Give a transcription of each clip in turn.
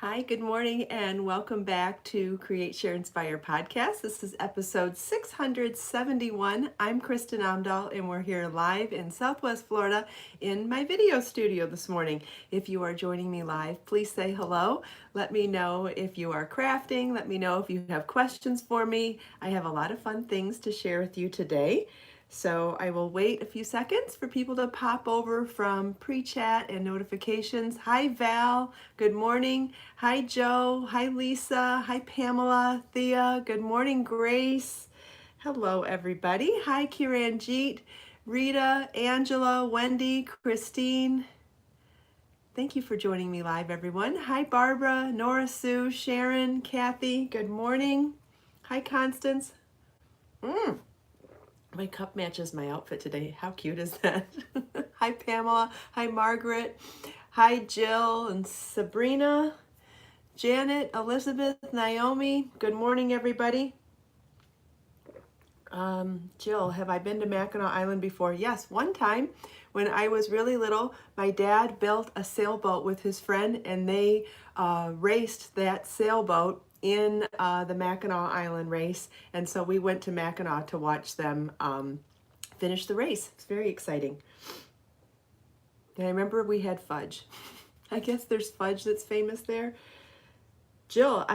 Hi, good morning, and welcome back to Create, Share, Inspire podcast. This is episode 671. I'm Kristin Omdahl, and we're here live in Southwest Florida in my video studio this morning. If you are joining me live, please say hello. Let me know if you are crafting. Let me know if you have questions for me. I have a lot of fun things to share with you today. So I will wait a few seconds for people to pop over from pre-chat and notifications. Hi, Val. Good morning. Hi, Joe. Hi, Lisa. Hi, Pamela. Thea. Good morning, Grace. Hello, everybody. Hi, Kiranjeet, Rita, Angela, Wendy, Christine. Thank you for joining me live, everyone. Hi, Barbara, Nora Sue, Sharon, Kathy. Good morning. Hi, Constance. My cup matches my outfit today. How cute is that? Hi, Pamela. Hi, Margaret. Hi, Jill and Sabrina. Janet, Elizabeth, Naomi. Good morning, everybody. Jill, have I been to Mackinac Island before? Yes, one time when I was really little, my dad built a sailboat with his friend, and they raced that sailboat in the Mackinac Island race. And so we went to Mackinac to watch them finish the race. It's very exciting. And I remember we had fudge. I guess there's fudge that's famous there. Jill,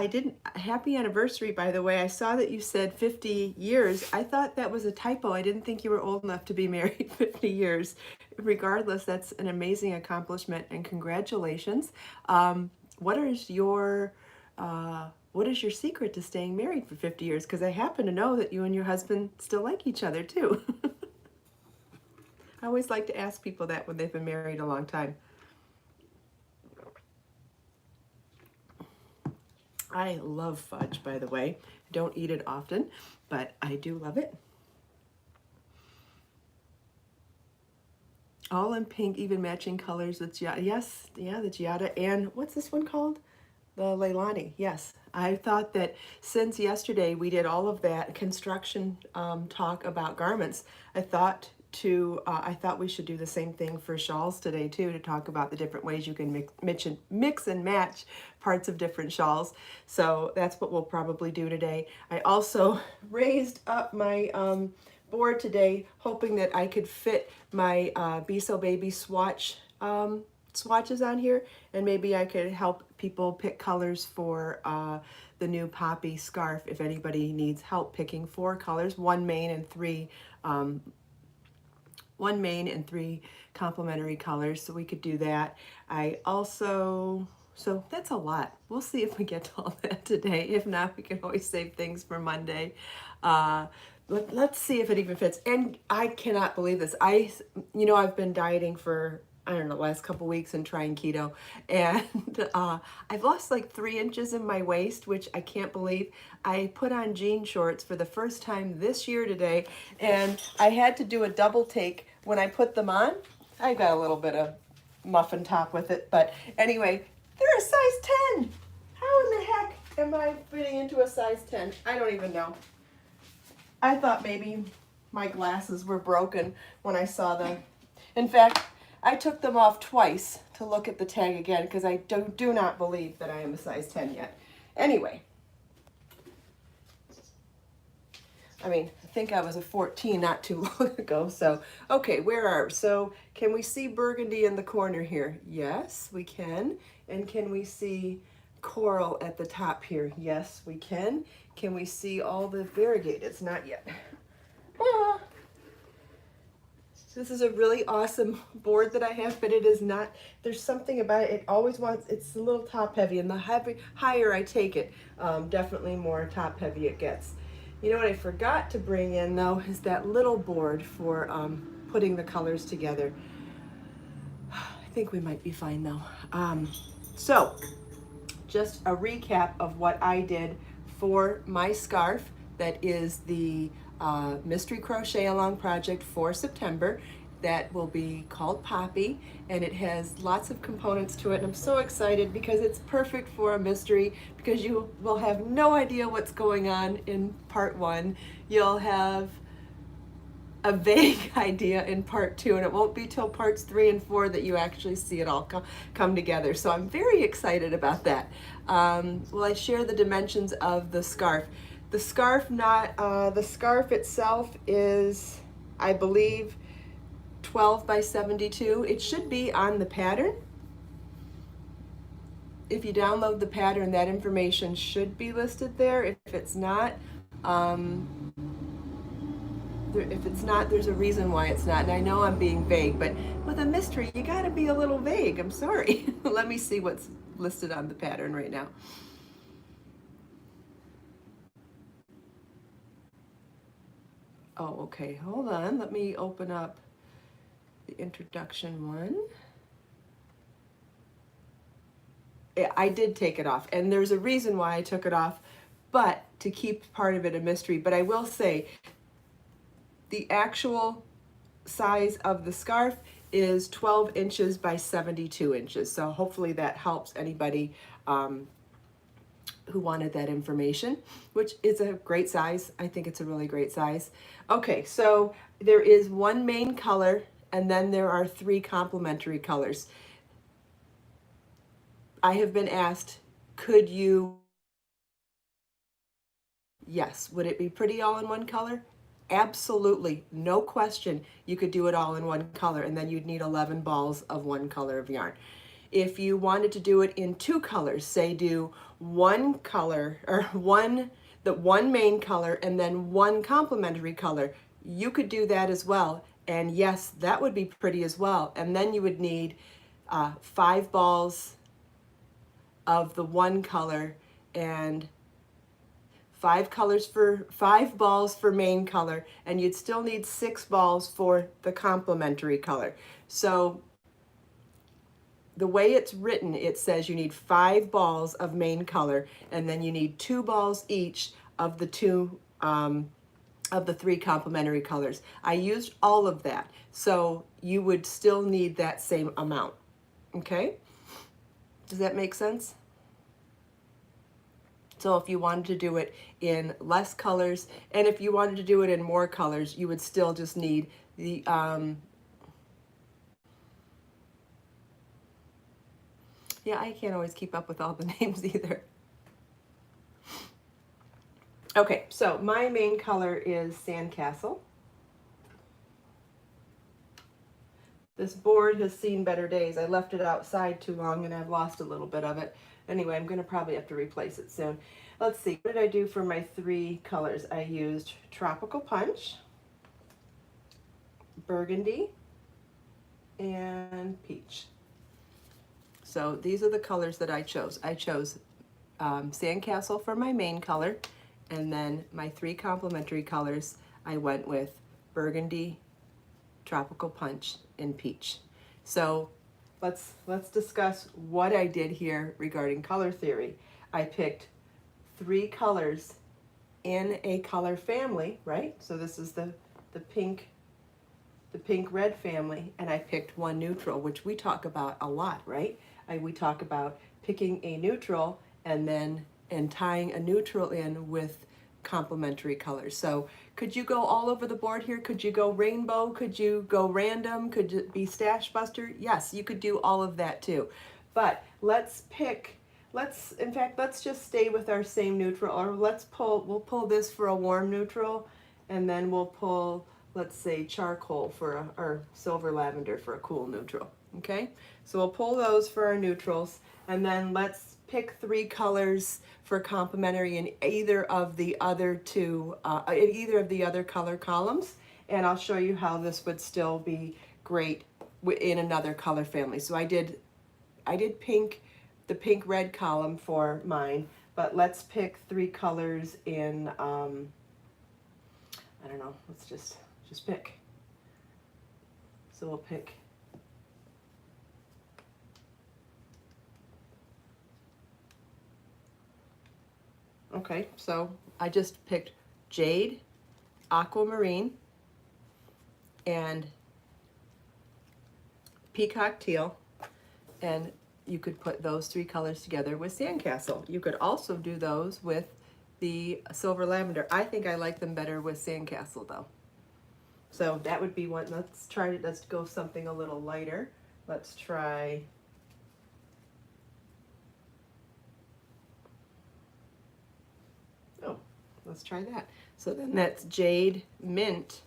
happy anniversary, by the way. I saw that you said 50 years. I thought that was a typo. I didn't think you were old enough to be married 50 years. Regardless, that's an amazing accomplishment, and congratulations. What is your secret to staying married for 50 years? Because I happen to know that you and your husband still like each other too. I always like to ask people that when they've been married a long time. I love fudge, by the way. I don't eat it often, but I do love it. All in pink, even matching colors with Giada. Yes, yeah, the Giada. And what's this one called? The Leilani. Yes. I thought that since yesterday we did all of that construction talk about garments, I thought we should do the same thing for shawls today too, to talk about the different ways you can mix and match parts of different shawls. So that's what we'll probably do today. I also raised up my board today, hoping that I could fit my Be So Baby swatches on here, and maybe I could help people pick colors for the new poppy scarf if anybody needs help picking 4 colors, one main and three complementary colors, so we could do that. So that's a lot. We'll see if we get to all that today. If not, we can always save things for Monday. Let's see if it even fits. And I cannot believe this. I've been dieting for, I don't know, the last couple weeks and trying keto, and I've lost like 3 inches in my waist, which I can't believe. I put on jean shorts for the first time this year today, and I had to do a double take when I put them on. I got a little bit of muffin top with it, but anyway, they're a size 10. How in the heck am I fitting into a size 10? I don't even know. I thought maybe my glasses were broken when I saw them. In fact, I took them off twice to look at the tag again, because I do not believe that I am a size 10 yet. Anyway, I think I was a 14 not too long ago. So, okay, so can we see burgundy in the corner here? Yes, we can. And can we see coral at the top here? Yes, we can. Can we see all the variegateds? Not yet. Ah. This is a really awesome board that I have, but it is not, there's something about it, it's a little top heavy, and the higher I take it, definitely more top heavy it gets. You know what I forgot to bring in though, is that little board for putting the colors together. I think we might be fine though. So, just a recap of what I did for my scarf. That is the mystery crochet along project for September. That will be called Poppy, and it has lots of components to it, and I'm so excited because it's perfect for a mystery, because you will have no idea what's going on in part 1. You'll have a vague idea in part 2, and it won't be till parts 3 and 4 that you actually see it all come together. So I'm very excited about that. Well, I share the dimensions of the scarf. The scarf, the scarf itself is, I believe, 12 by 72. It should be on the pattern. If you download the pattern, that information should be listed there. If it's not, there's a reason why it's not. And I know I'm being vague, but with a mystery, you got to be a little vague. I'm sorry. Let me see what's listed on the pattern right now. Oh, okay. Hold on. Let me open up the introduction one. I did take it off, and there's a reason why I took it off, but to keep part of it a mystery. But I will say the actual size of the scarf is 12 inches by 72 inches. So hopefully that helps anybody who wanted that information, which is a great size. I think it's a really great size. Okay, so there is one main color, and then there are 3 complementary colors. I have been asked, could you, yes, would it be pretty all in one color? Absolutely, no question. You could do it all in one color, and then you'd need 11 balls of one color of yarn. If you wanted to do it in 2 colors, say do one color or the one main color and then one complementary color, you could do that as well. And yes, that would be pretty as well. And then you would need 5 balls of the one color and 5 balls for main color, and you'd still need 6 balls for the complementary color. So the way it's written, it says you need 5 balls of main color, and then you need 2 balls each of the 3 complementary colors. I used all of that, so you would still need that same amount. Okay? Does that make sense? So if you wanted to do it in less colors, and if you wanted to do it in more colors, you would still just need the yeah, I can't always keep up with all the names either. Okay, so my main color is Sandcastle. This board has seen better days. I left it outside too long and I've lost a little bit of it. Anyway, I'm going to probably have to replace it soon. Let's see, what did I do for my 3 colors? I used Tropical Punch, Burgundy, and Peach. So these are the colors that I chose. I chose Sandcastle for my main color, and then my 3 complementary colors, I went with Burgundy, Tropical Punch, and Peach. So let's discuss what I did here regarding color theory. I picked 3 colors in a color family, right? So this is the pink red family, and I picked 1 neutral, which we talk about a lot, right? We talk about picking a neutral and tying a neutral in with complementary colors. So could you go all over the board here? Could you go rainbow? Could you go random? Could it be stash buster? Yes, you could do all of that too. But let's just stay with our same neutral, or we'll pull this for a warm neutral, and then we'll pull, let's say, charcoal or silver lavender for a cool neutral. Okay, so we'll pull those for our neutrals, and then let's pick 3 colors for complementary in either of the other color columns, and I'll show you how this would still be great in another color family. So I did pink, the pink red column for mine, but let's pick 3 colors in I don't know, let's just pick. So we'll pick okay, so I just picked Jade, Aquamarine, and Peacock Teal, and you could put those 3 colors together with Sandcastle. You could also do those with the silver lavender. I think I like them better with Sandcastle though. So that would be one. Let's go something a little lighter. Let's try, oh, let's try that. So then that's Jade, Mint,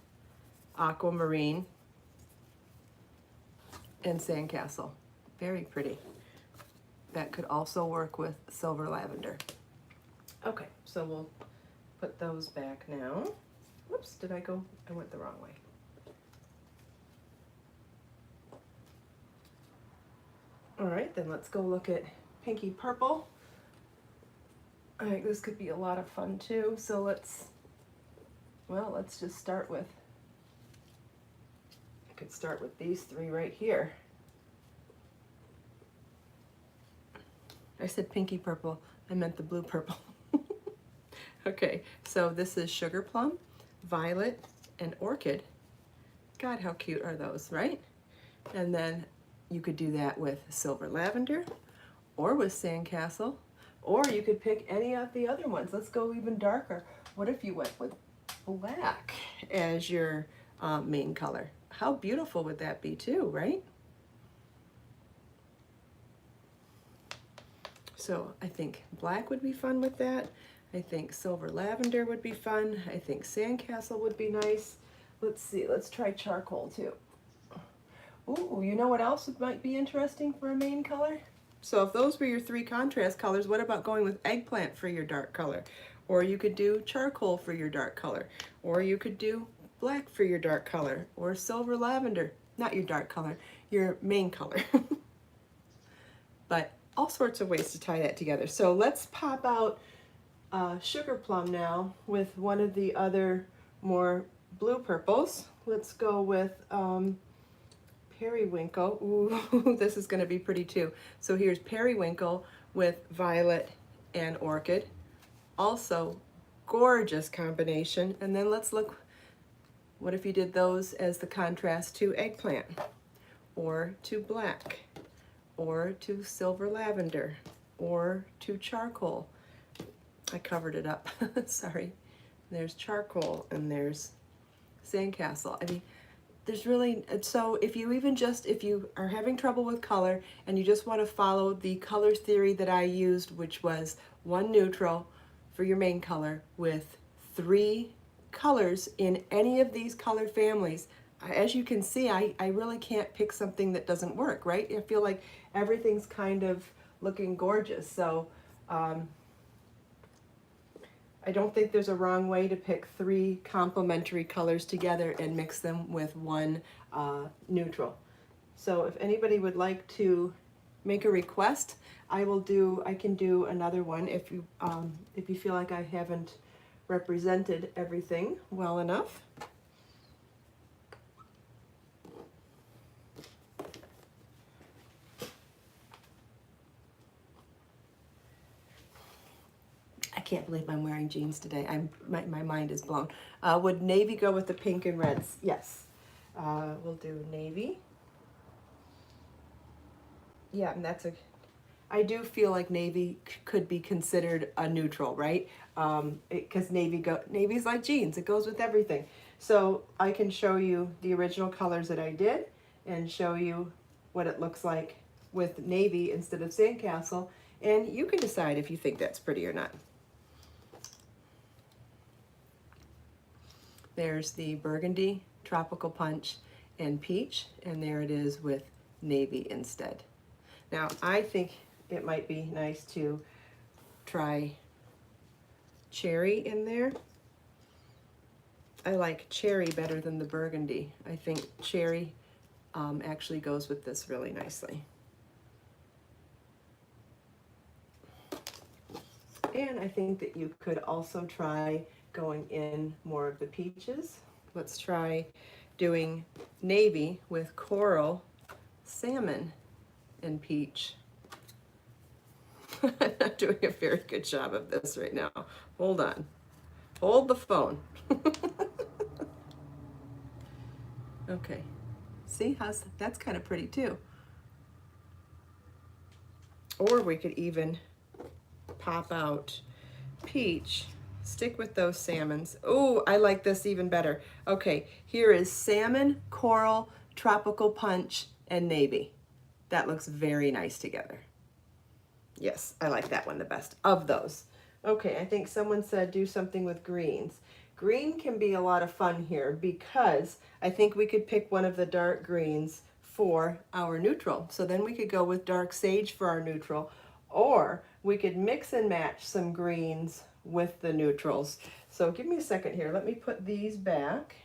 Aquamarine, and Sandcastle. Very pretty. That could also work with Silver Lavender. Okay, so we'll put those back now. Whoops, I went the wrong way. All right, then let's go look at Pinky Purple. I think this could be a lot of fun too. So let's just start with, I could start with these three right here. I said Pinky Purple, I meant the blue purple. Okay, so this is Sugar Plum, Violet, and Orchid. God, how cute are those, right? And then you could do that with Silver Lavender, or with Sandcastle, or you could pick any of the other ones. Let's go even darker. What if you went with black as your main color? How beautiful would that be too, right? So I think black would be fun with that. I think Silver Lavender would be fun. I think Sandcastle would be nice. Let's see, let's try charcoal too. Ooh, you know what else might be interesting for a main color? So if those were your three contrast colors, what about going with eggplant for your dark color? Or you could do charcoal for your dark color. Or you could do black for your dark color. Or Silver Lavender, not your dark color, your main color. But all sorts of ways to tie that together. So let's pop out Sugar Plum now with one of the other more blue purples. Let's go with Periwinkle. Ooh, this is going to be pretty too. So here's Periwinkle with Violet and Orchid. Also gorgeous combination. And then let's look, what if you did those as the contrast to Eggplant, or to black, or to Silver Lavender, or to charcoal. I covered it up, sorry. There's charcoal and there's Sandcastle. I mean, there's really, so if you are having trouble with color and you just want to follow the color theory that I used, which was one neutral for your main color with three colors in any of these color families, as you can see, I really can't pick something that doesn't work, right? I feel like everything's kind of looking gorgeous. So I don't think there's a wrong way to pick three complementary colors together and mix them with one neutral. So if anybody would like to make a request, I can do another one if you feel like I haven't represented everything well enough. I can't believe I'm wearing jeans today. My mind is blown. Would navy go with the pink and reds? Yes. We'll do navy. Yeah, and I do feel like navy could be considered a neutral, right? Because navy's like jeans. It goes with everything. So I can show you the original colors that I did and show you what it looks like with navy instead of Sandcastle, and you can decide if you think that's pretty or not. There's the burgundy, tropical punch, and peach, and there it is with navy instead. Now, I think it might be nice to try cherry in there. I like cherry better than the burgundy. I think cherry actually goes with this really nicely. And I think that you could also try going in more of the peaches. Let's try doing navy with coral, salmon, and peach. I'm not doing a very good job of this right now. Hold on. Hold the phone. Okay. See, that's kind of pretty too. Or we could even pop out peach, stick with those salmons. Oh, I like this even better. Okay, here is salmon, coral, tropical punch, and navy. That looks very nice together. Yes, I like that one the best of those. Okay, I think someone said do something with greens. Green can be a lot of fun here because I think we could pick one of the dark greens for our neutral. So then we could go with dark sage for our neutral, or we could mix and match some greens with the neutrals. So give me a second here. Let me put these back.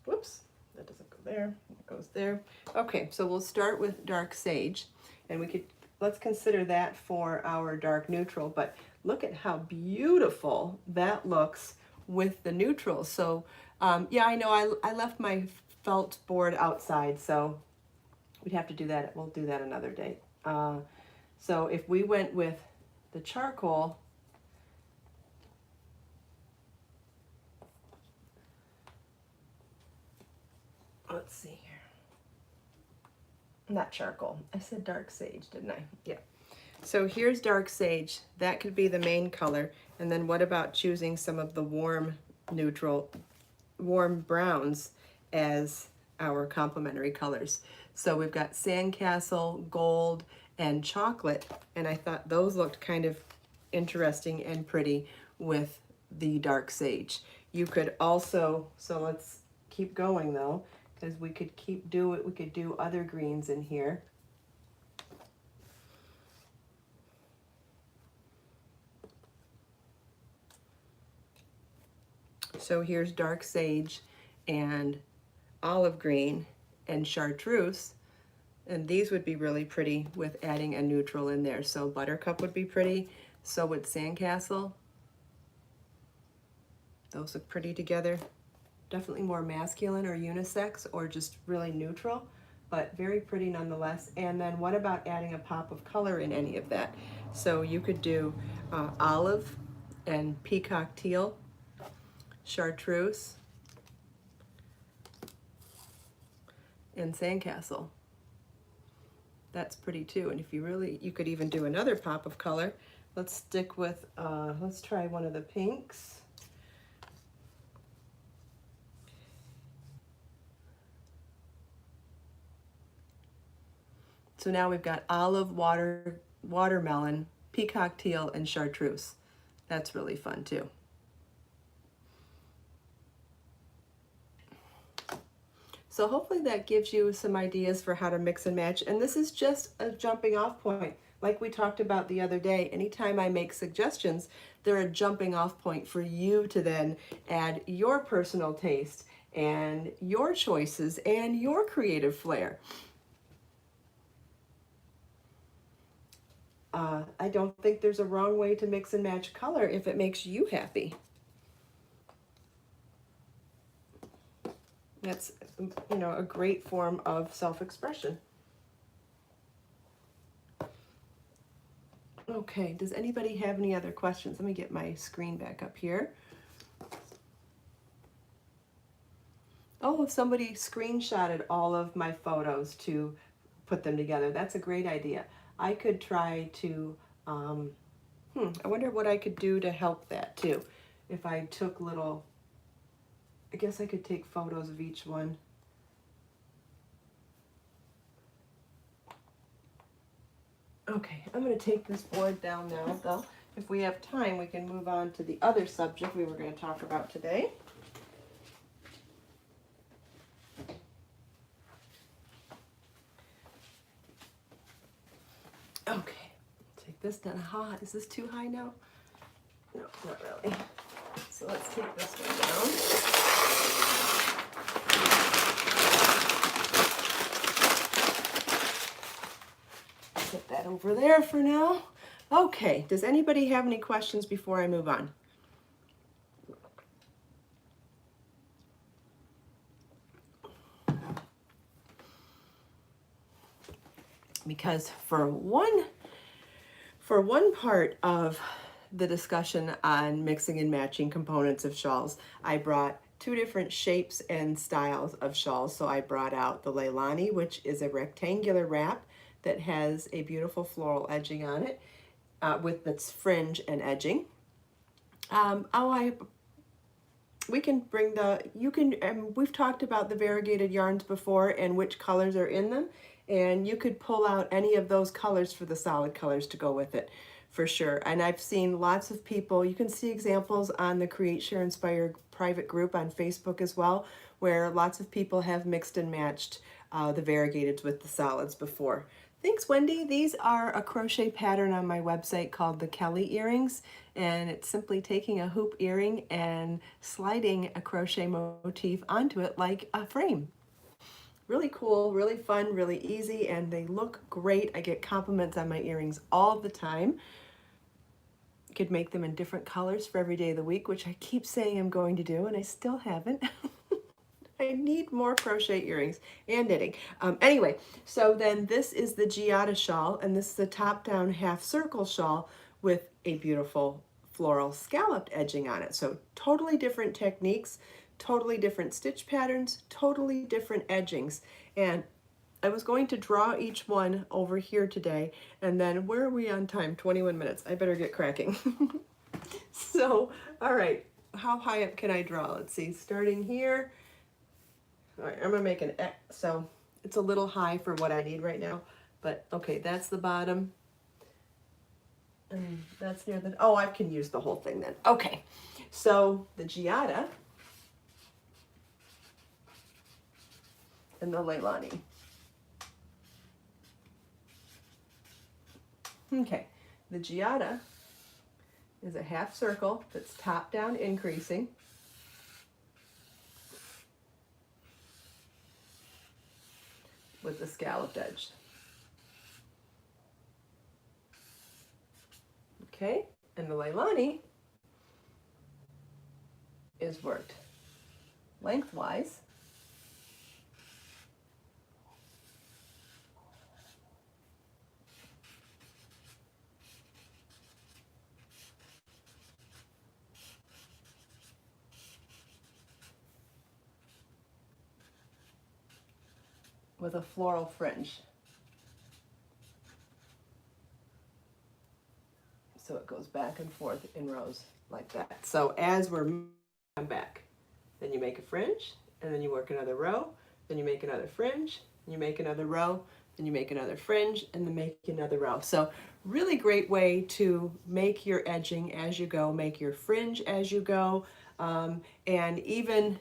Whoops, that doesn't go there, it goes there. Okay, so we'll start with dark sage, and let's consider that for our dark neutral, but look at how beautiful that looks with the neutral. So yeah, I know I left my felt board outside, so we'd have to do that. We'll do that another day. So if we went with the charcoal, let's see here. Not charcoal. I said dark sage, didn't I? Yeah. So here's dark sage. That could be the main color. And then what about choosing some of the warm neutral, warm browns as our complementary colors? So we've got Sandcastle, gold, and chocolate. And I thought those looked kind of interesting and pretty with the dark sage. You could also, so let's keep going though, because we could we could do other greens in here. So here's dark sage and olive green and chartreuse, and these would be really pretty with adding a neutral in there. So buttercup would be pretty, so would Sandcastle. Those look pretty together. Definitely more masculine or unisex or just really neutral, but very pretty nonetheless. And then what about adding a pop of color in any of that? So you could do olive and peacock teal, chartreuse, and Sandcastle. That's pretty too. And if you could even do another pop of color. Let's stick with, let's try one of the pinks. So now we've got olive, watermelon, peacock teal, and chartreuse. That's really fun too. So hopefully that gives you some ideas for how to mix and match. And this is just a jumping off point. Like we talked about the other day, anytime I make suggestions, they're a jumping off point for you to then add your personal taste and your choices and your creative flair. I don't think there's a wrong way to mix and match color if it makes you happy. That's, you know, a great form of self-expression. Okay, does anybody have any other questions? Let me get my screen back up here. Oh, if somebody screenshotted all of my photos to put them together, that's a great idea. I could try to, I wonder what I could do to help that too. If I took little, I guess I could take photos of each one. Okay, I'm going to take this board down now, though. If we have time, we can move on to the other subject we were going to talk about today. Okay, take this down. Is this too high now? No, not really. So let's take this one down. Put that over there for now. Okay, does anybody have any questions before I move on? Because for one part of the discussion on mixing and matching components of shawls. I brought two different shapes and styles of shawls. So I brought out the Leilani, which is a rectangular wrap that has a beautiful floral edging on it with its fringe and edging. We can bring we've talked about the variegated yarns before and which colors are in them, and you could pull out any of those colors for the solid colors to go with it for sure. And I've seen lots of people, you can see examples on the Create, Share, Inspire private group on Facebook as well, where lots of people have mixed and matched the variegateds with the solids before. Thanks, Wendy. These are a crochet pattern on my website called the Kelly earrings, and it's simply taking a hoop earring and sliding a crochet motif onto it like a frame. Really cool, really fun, really easy, and they look great. I get compliments on my earrings all the time. You could make them in different colors for every day of the week, which I keep saying I'm going to do, and I still haven't. I need more crochet earrings and knitting. Anyway, so then this is the Giada shawl, and this is a top-down half circle shawl with a beautiful floral scalloped edging on it. So totally different techniques, totally different stitch patterns, totally different edgings. And I was going to draw each one over here today, and then where are we on time? 21 minutes. I better get cracking. So, all right, how high up can I draw? Let's see, starting here. All right, I'm gonna make an X, so it's a little high for what I need right now, but okay, that's the bottom. And that's near the, oh, I can use the whole thing then. Okay, so the Giada and the Leilani. Okay, the Giada is a half circle that's top down increasing. With the scalloped edge. Okay, and the Leilani is worked lengthwise with a floral fringe. So it goes back and forth in rows like that. So as we're moving back, then you make a fringe, and then you work another row, then you make another fringe, and you make another row, then you make another fringe, and then make another row. So really great way to make your edging as you go, make your fringe as you go, and even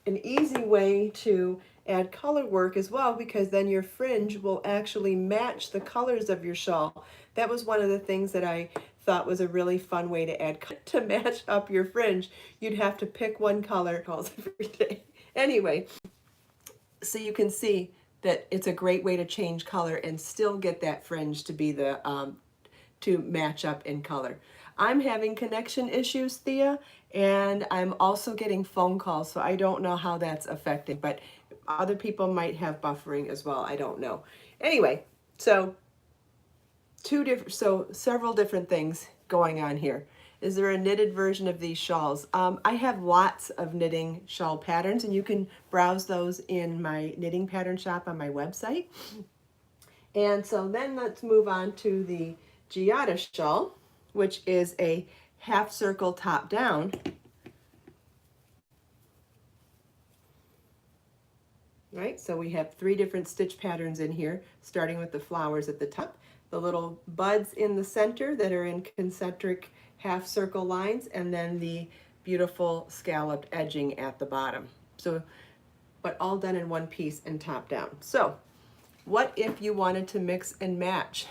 an easy way to add color work as well, because then your fringe will actually match the colors of your shawl. That was one of the things that I thought was a really fun way to add to match up your fringe. You'd have to pick one color every day. Anyway, so you can see that it's a great way to change color and still get that fringe to be the to match up in color. I'm having connection issues, Thea, and I'm also getting phone calls, so I don't know how that's affecting, but other people might have buffering as well. I don't know. Anyway, so several different things going on here. Is there a knitted version of these shawls? I have lots of knitting shawl patterns, and you can browse those in my knitting pattern shop on my website. And so then let's move on to the Giada shawl, which is a half circle top down. Right, so we have 3 different stitch patterns in here, starting with the flowers at the top, the little buds in the center that are in concentric half circle lines, and then the beautiful scalloped edging at the bottom. So, but all done in one piece and top down. So what if you wanted to mix and match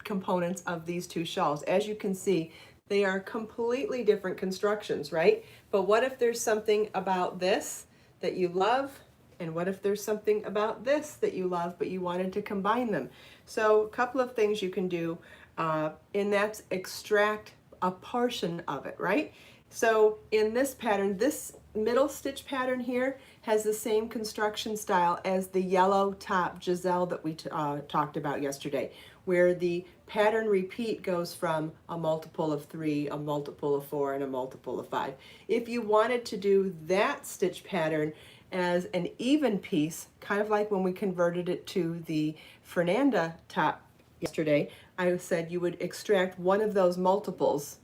components of these two shawls? As you can see, they are completely different constructions, right? But what if there's something about this that you love, and what if there's something about this that you love, but you wanted to combine them? So a couple of things you can do, and that's extract a portion of it, right? So in this pattern, this middle stitch pattern here has the same construction style as the yellow top Giselle that we talked about yesterday. where the pattern repeat goes from a multiple of 3, a multiple of 4, and a multiple of 5. If you wanted to do that stitch pattern as an even piece, kind of like when we converted it to the Fernanda top yesterday, I said you would extract one of those multiples.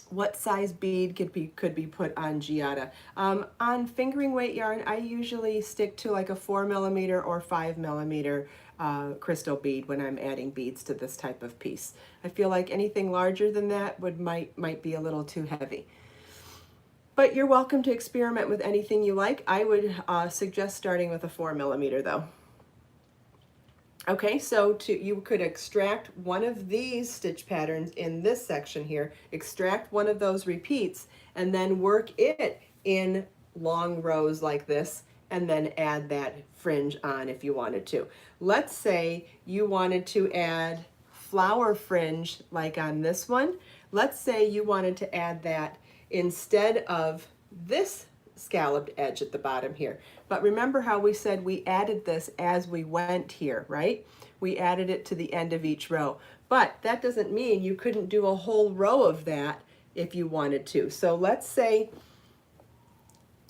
What size bead could be put on Giada? On fingering weight yarn, I usually stick to like a 4mm or 5mm crystal bead when I'm adding beads to this type of piece. I feel like anything larger than that might be a little too heavy. But you're welcome to experiment with anything you like. I would suggest starting with a 4mm though. Okay, so you could extract one of these stitch patterns in this section here, extract one of those repeats, and then work it in long rows like this, and then add that fringe on if you wanted to. Let's say you wanted to add flower fringe like on this one. Let's say you wanted to add that instead of this scalloped edge at the bottom here. But remember how we said we added this as we went here, right? We added it to the end of each row. But that doesn't mean you couldn't do a whole row of that if you wanted to. So let's say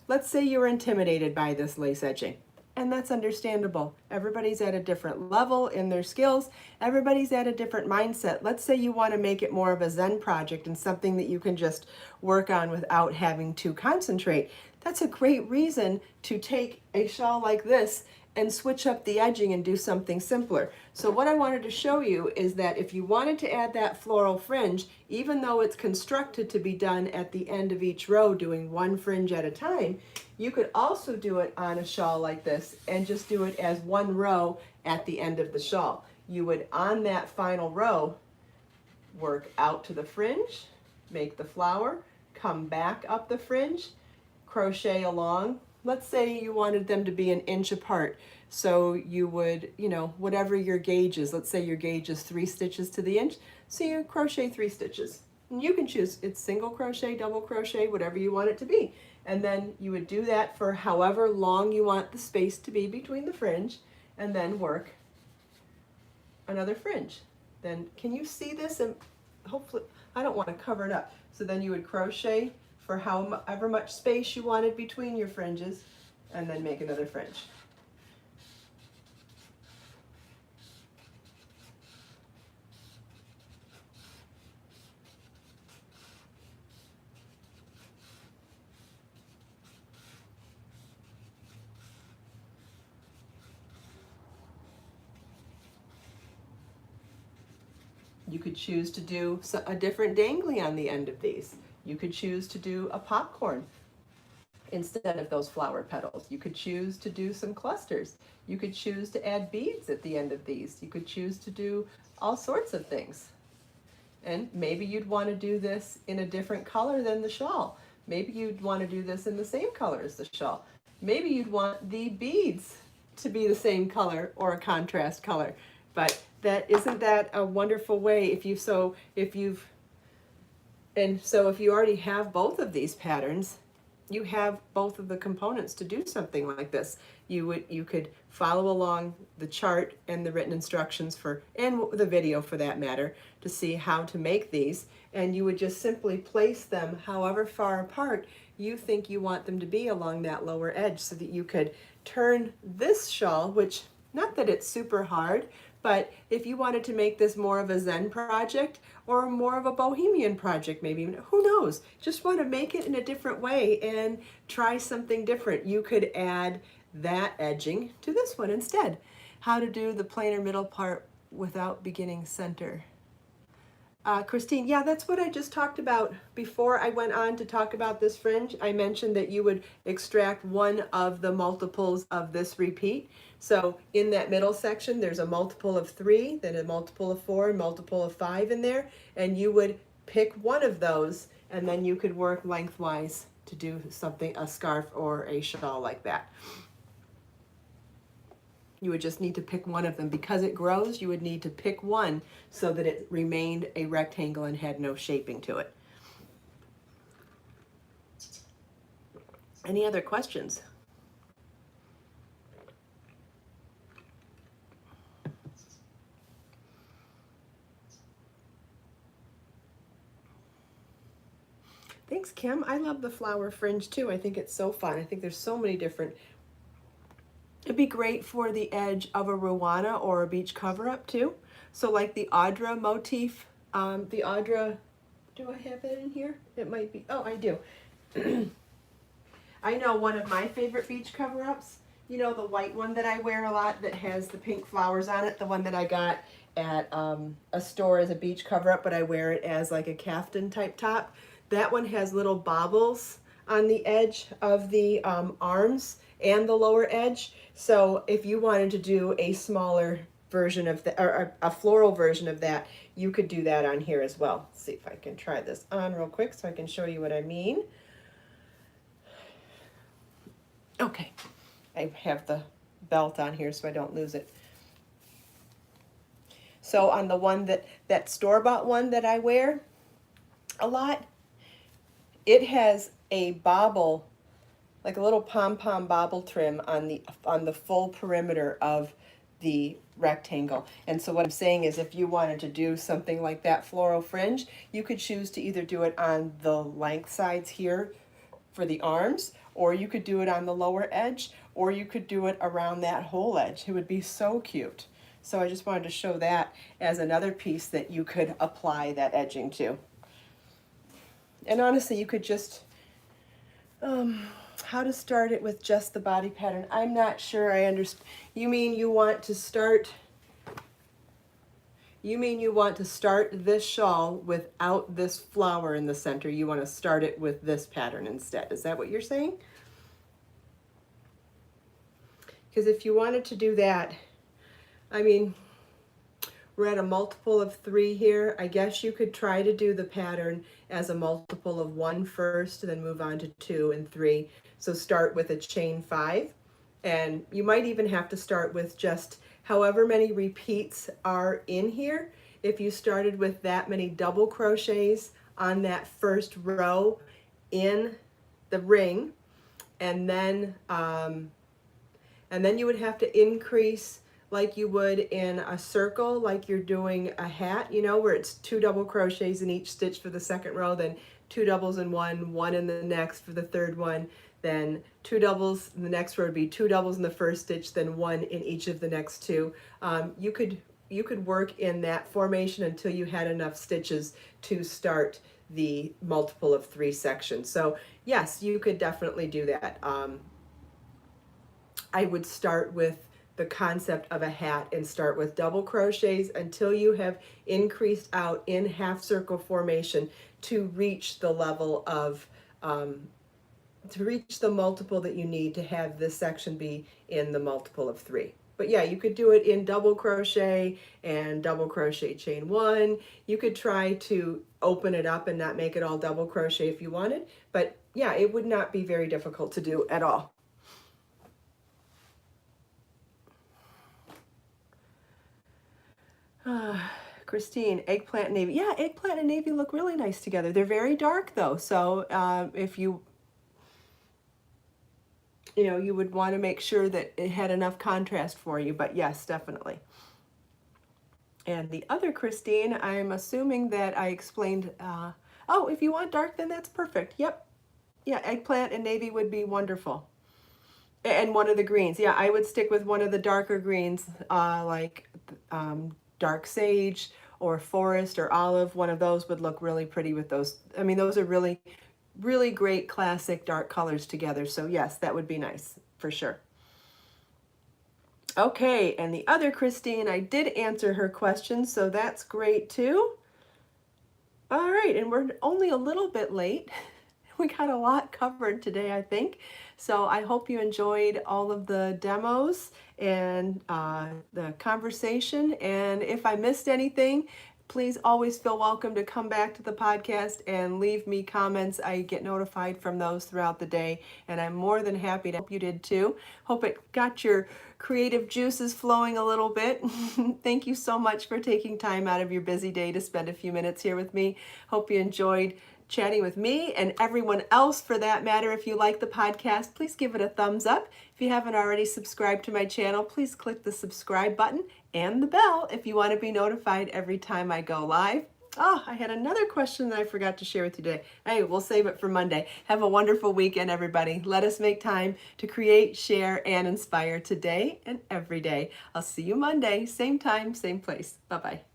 you're intimidated by this lace edging. And that's understandable. Everybody's at a different level in their skills. Everybody's at a different mindset. Let's say you want to make it more of a Zen project and something that you can just work on without having to concentrate. That's a great reason to take a shawl like this and switch up the edging and do something simpler. So what I wanted to show you is that if you wanted to add that floral fringe, even though it's constructed to be done at the end of each row, doing one fringe at a time, you could also do it on a shawl like this and just do it as one row at the end of the shawl. You would, on that final row, work out to the fringe, make the flower, come back up the fringe, crochet along. Let's say you wanted them to be an inch apart. So you would, whatever your gauge is, let's say your gauge is 3 stitches to the inch, so you crochet 3 stitches. And you can choose, it's single crochet, double crochet, whatever you want it to be. And then you would do that for however long you want the space to be between the fringe, and then work another fringe. Then can you see this? And hopefully, I don't want to cover it up. So then you would crochet for however much space you wanted between your fringes, and then make another fringe. You could choose to do a different dangly on the end of these. You could choose to do a popcorn instead of those flower petals. You could choose to do some clusters. You could choose to add beads at the end of these. You could choose to do all sorts of things. And maybe you'd want to do this in a different color than the shawl. Maybe you'd want to do this in the same color as the shawl. Maybe you'd want the beads to be the same color or a contrast color. But isn't that a wonderful way if you already have both of these patterns, you have both of the components to do something like this. You could follow along the chart and the written instructions and the video for that matter, to see how to make these, and you would just simply place them however far apart you think you want them to be along that lower edge, so that you could turn this shawl, which, not that it's super hard, but if you wanted to make this more of a Zen project or more of a bohemian project, maybe, who knows, just want to make it in a different way and try something different, you could add that edging to this one instead. How to do the plainer middle part without beginning center. Kristin, yeah, that's what I just talked about before I went on to talk about this fringe. I mentioned that you would extract one of the multiples of this repeat. So in that middle section, there's a multiple of 3, then a multiple of 4, and multiple of 5 in there, and you would pick one of those, and then you could work lengthwise to do something, a scarf or a shawl like that. You would just need to pick one of them. Because it grows, you would need to pick one so that it remained a rectangle and had no shaping to it. Any other questions? Thanks, Kim. I love the flower fringe too. I think it's so fun. I think there's so many different. It'd be great for the edge of a Rowana or a beach cover-up too. So like the Audra motif, the Audra, do I have it in here? It might be, oh, I do. I know one of my favorite beach cover-ups, you know, the white one that I wear a lot that has the pink flowers on it, the one that I got at a store as a beach cover-up, but I wear it as like a caftan type top. That one has little bobbles on the edge of the arms and the lower edge. So if you wanted to do a smaller version of the, or a floral version of that, you could do that on here as well. Let's see if I can try this on real quick so I can show you what I mean. Okay, I have the belt on here so I don't lose it. So on the one that store-bought one that I wear a lot, it has a bobble, like a little pom-pom bobble trim on the full perimeter of the rectangle. And so what I'm saying is if you wanted to do something like that floral fringe, you could choose to either do it on the length sides here for the arms, or you could do it on the lower edge, or you could do it around that whole edge. It would be so cute. So I just wanted to show that as another piece that you could apply that edging to. And honestly, you could just, how to start it with just the body pattern. I'm not sure I understand. You mean you want to start this shawl without this flower in the center? You want to start it with this pattern instead. Is that what you're saying? Because if you wanted to do that, I mean, we're at a multiple of 3 here. I guess you could try to do the pattern as a multiple of 1 first, and then move on to 2 and 3. So start with a chain 5, and you might even have to start with just however many repeats are in here. If you started with that many double crochets on that first row in the ring, and then you would have to increase like you would in a circle, like you're doing a hat, you know, where it's 2 double crochets in each stitch for the second row, then 2 doubles in one in the next for the third one, then 2 doubles in the next row would be 2 doubles in the first stitch, then 1 in each of the next 2. You could work in that formation until you had enough stitches to start the multiple of 3 sections. So yes, you could definitely do that. I would start with the concept of a hat and start with double crochets until you have increased out in half circle formation to reach the level of to reach the multiple that you need to have this section be in the multiple of 3. But yeah, you could do it in double crochet and double crochet chain 1. You could try to open it up and not make it all double crochet if you wanted, but yeah, it would not be very difficult to do at all. Christine, eggplant and navy. Yeah, eggplant and navy look really nice together. They're very dark though, so if you would want to make sure that it had enough contrast for you, but yes, definitely. And the other Christine, I'm assuming that I explained, oh, if you want dark, then that's perfect. Yep. Yeah, eggplant and navy would be wonderful. And one of the greens. Yeah, I would stick with one of the darker greens, like dark sage or forest or olive. One of those would look really pretty with those. I mean, those are really, really great classic dark colors together. So yes, that would be nice for sure. Okay, and the other Christine, I did answer her question, so that's great too. All right, and we're only a little bit late. We got a lot covered today, I think. So I hope you enjoyed all of the demos and the conversation. And if I missed anything, please always feel welcome to come back to the podcast and leave me comments. I get notified from those throughout the day, and I'm more than happy to. Hope you did too. Hope it got your creative juices flowing a little bit. Thank you so much for taking time out of your busy day to spend a few minutes here with me. Hope you enjoyed chatting with me and everyone else for that matter. If you like the podcast, please give it a thumbs up. If you haven't already subscribed to my channel, please click the subscribe button and the bell if you want to be notified every time I go live. Oh, I had another question that I forgot to share with you today. Hey, we'll save it for Monday. Have a wonderful weekend, everybody. Let us make time to create, share, and inspire today and every day. I'll see you Monday, same time, same place. Bye-bye.